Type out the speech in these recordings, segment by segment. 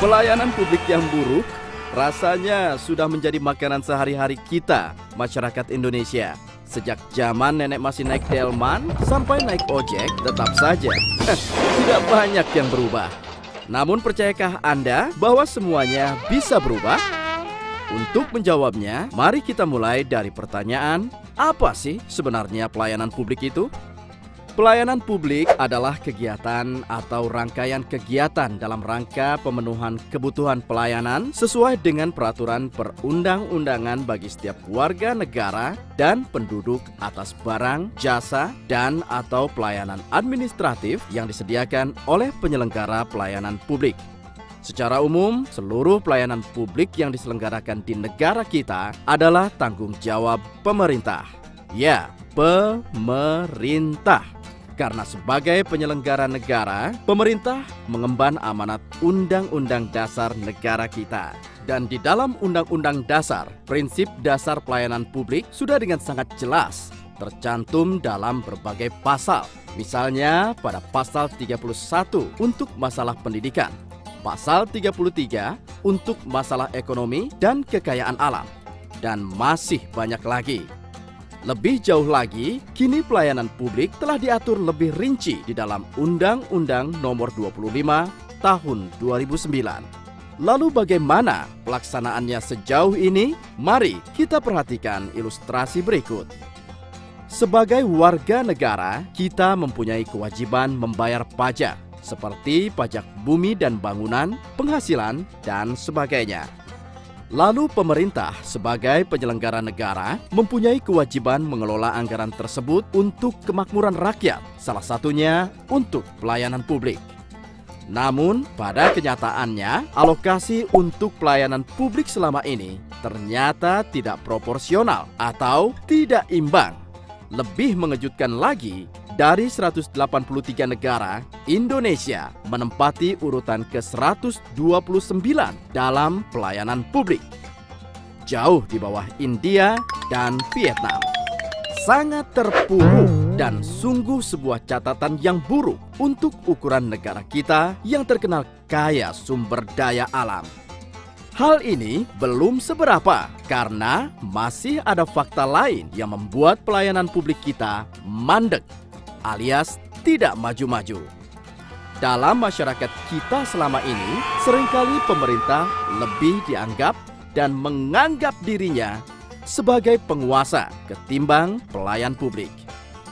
Pelayanan publik yang buruk rasanya sudah menjadi makanan sehari-hari kita, masyarakat Indonesia. Sejak zaman nenek masih naik delman sampai naik ojek, tetap saja tidak banyak yang berubah. Namun percayakah Anda bahwa semuanya bisa berubah? Untuk menjawabnya, mari kita mulai dari pertanyaan, apa sih sebenarnya pelayanan publik itu? Pelayanan publik adalah kegiatan atau rangkaian kegiatan dalam rangka pemenuhan kebutuhan pelayanan sesuai dengan peraturan perundang-undangan bagi setiap warga negara dan penduduk atas barang, jasa, dan atau pelayanan administratif yang disediakan oleh penyelenggara pelayanan publik. Secara umum, seluruh pelayanan publik yang diselenggarakan di negara kita adalah tanggung jawab pemerintah. Ya, pemerintah. Karena sebagai penyelenggara negara, pemerintah mengemban amanat Undang-Undang Dasar negara kita. Dan di dalam Undang-Undang Dasar, prinsip dasar pelayanan publik sudah dengan sangat jelas tercantum dalam berbagai pasal. Misalnya pada pasal 31 untuk masalah pendidikan, pasal 33 untuk masalah ekonomi dan kekayaan alam, dan masih banyak lagi. Lebih jauh lagi, kini pelayanan publik telah diatur lebih rinci di dalam Undang-Undang Nomor 25 Tahun 2009. Lalu bagaimana pelaksanaannya sejauh ini? Mari kita perhatikan ilustrasi berikut. Sebagai warga negara, kita mempunyai kewajiban membayar pajak, seperti pajak bumi dan bangunan, penghasilan, dan sebagainya. Lalu pemerintah sebagai penyelenggara negara mempunyai kewajiban mengelola anggaran tersebut untuk kemakmuran rakyat, salah satunya untuk pelayanan publik. Namun pada kenyataannya, alokasi untuk pelayanan publik selama ini ternyata tidak proporsional atau tidak imbang. Lebih mengejutkan lagi, dari 183 negara, Indonesia menempati urutan ke-129 dalam pelayanan publik. Jauh di bawah India dan Vietnam. Sangat terpuruk dan sungguh sebuah catatan yang buruk untuk ukuran negara kita yang terkenal kaya sumber daya alam. Hal ini belum seberapa karena masih ada fakta lain yang membuat pelayanan publik kita mandek alias tidak maju-maju. Dalam masyarakat kita selama ini, seringkali pemerintah lebih dianggap dan menganggap dirinya sebagai penguasa ketimbang pelayan publik.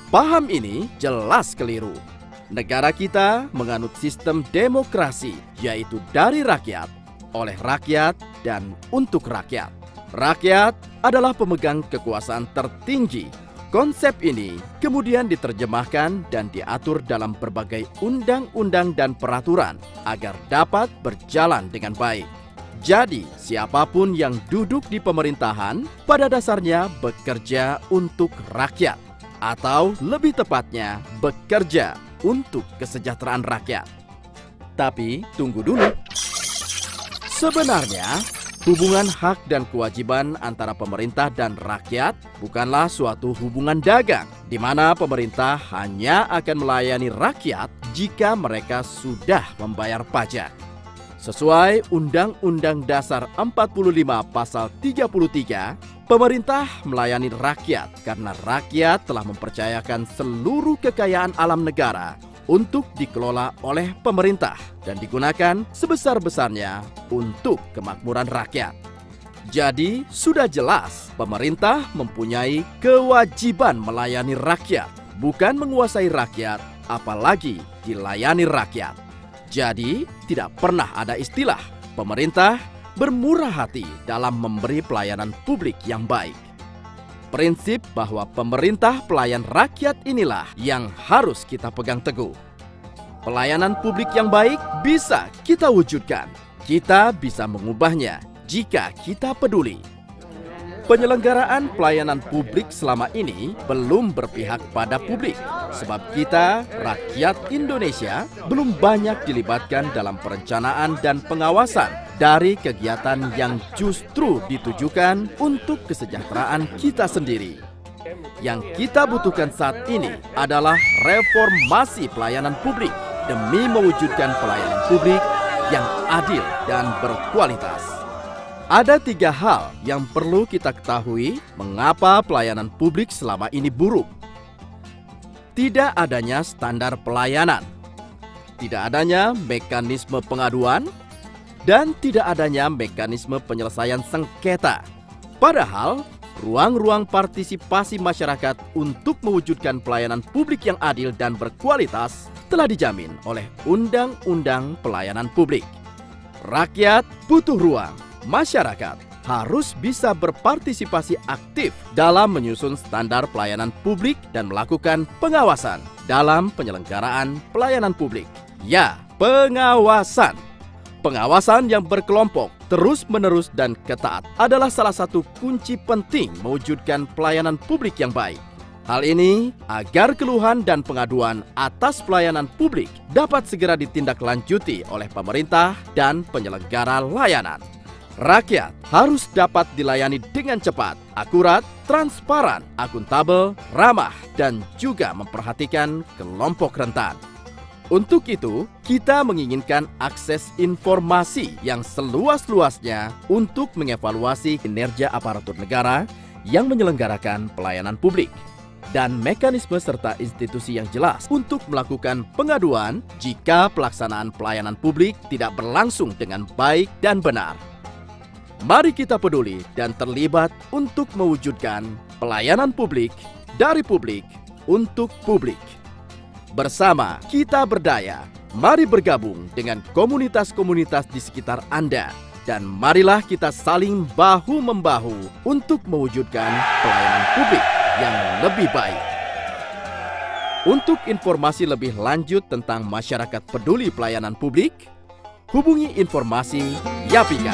Paham ini jelas keliru. Negara kita menganut sistem demokrasi, yaitu dari rakyat, oleh rakyat, dan untuk rakyat. Rakyat adalah pemegang kekuasaan tertinggi. Konsep ini kemudian diterjemahkan dan diatur dalam berbagai undang-undang dan peraturan agar dapat berjalan dengan baik. Jadi, siapapun yang duduk di pemerintahan pada dasarnya bekerja untuk rakyat, atau lebih tepatnya bekerja untuk kesejahteraan rakyat. Tapi tunggu dulu. Sebenarnya, hubungan hak dan kewajiban antara pemerintah dan rakyat bukanlah suatu hubungan dagang, di mana pemerintah hanya akan melayani rakyat jika mereka sudah membayar pajak. Sesuai Undang-Undang Dasar 45 Pasal 33, pemerintah melayani rakyat karena rakyat telah mempercayakan seluruh kekayaan alam negara untuk dikelola oleh pemerintah dan digunakan sebesar-besarnya untuk kemakmuran rakyat. Jadi, sudah jelas pemerintah mempunyai kewajiban melayani rakyat, bukan menguasai rakyat, apalagi dilayani rakyat. Jadi, tidak pernah ada istilah pemerintah bermurah hati dalam memberi pelayanan publik yang baik. Prinsip bahwa pemerintah pelayan rakyat inilah yang harus kita pegang teguh. Pelayanan publik yang baik bisa kita wujudkan. Kita bisa mengubahnya jika kita peduli. Penyelenggaraan pelayanan publik selama ini belum berpihak pada publik, sebab kita, rakyat Indonesia, belum banyak dilibatkan dalam perencanaan dan pengawasan dari kegiatan yang justru ditujukan untuk kesejahteraan kita sendiri. Yang kita butuhkan saat ini adalah reformasi pelayanan publik demi mewujudkan pelayanan publik yang adil dan berkualitas. Ada 3 hal yang perlu kita ketahui mengapa pelayanan publik selama ini buruk. Tidak adanya standar pelayanan, tidak adanya mekanisme pengaduan, dan tidak adanya mekanisme penyelesaian sengketa. Padahal, ruang-ruang partisipasi masyarakat untuk mewujudkan pelayanan publik yang adil dan berkualitas telah dijamin oleh Undang-Undang Pelayanan Publik. Rakyat butuh ruang. Masyarakat harus bisa berpartisipasi aktif dalam menyusun standar pelayanan publik dan melakukan pengawasan dalam penyelenggaraan pelayanan publik. Ya, pengawasan. Pengawasan yang berkelompok, terus-menerus dan ketat adalah salah satu kunci penting mewujudkan pelayanan publik yang baik. Hal ini agar keluhan dan pengaduan atas pelayanan publik dapat segera ditindaklanjuti oleh pemerintah dan penyelenggara layanan. Rakyat harus dapat dilayani dengan cepat, akurat, transparan, akuntabel, ramah, dan juga memperhatikan kelompok rentan. Untuk itu, kita menginginkan akses informasi yang seluas-luasnya untuk mengevaluasi kinerja aparatur negara yang menyelenggarakan pelayanan publik, dan mekanisme serta institusi yang jelas untuk melakukan pengaduan jika pelaksanaan pelayanan publik tidak berlangsung dengan baik dan benar. Mari kita peduli dan terlibat untuk mewujudkan pelayanan publik dari publik untuk publik. Bersama kita berdaya, mari bergabung dengan komunitas-komunitas di sekitar Anda dan marilah kita saling bahu-membahu untuk mewujudkan pelayanan publik yang lebih baik. Untuk informasi lebih lanjut tentang masyarakat peduli pelayanan publik, hubungi informasi Yapika.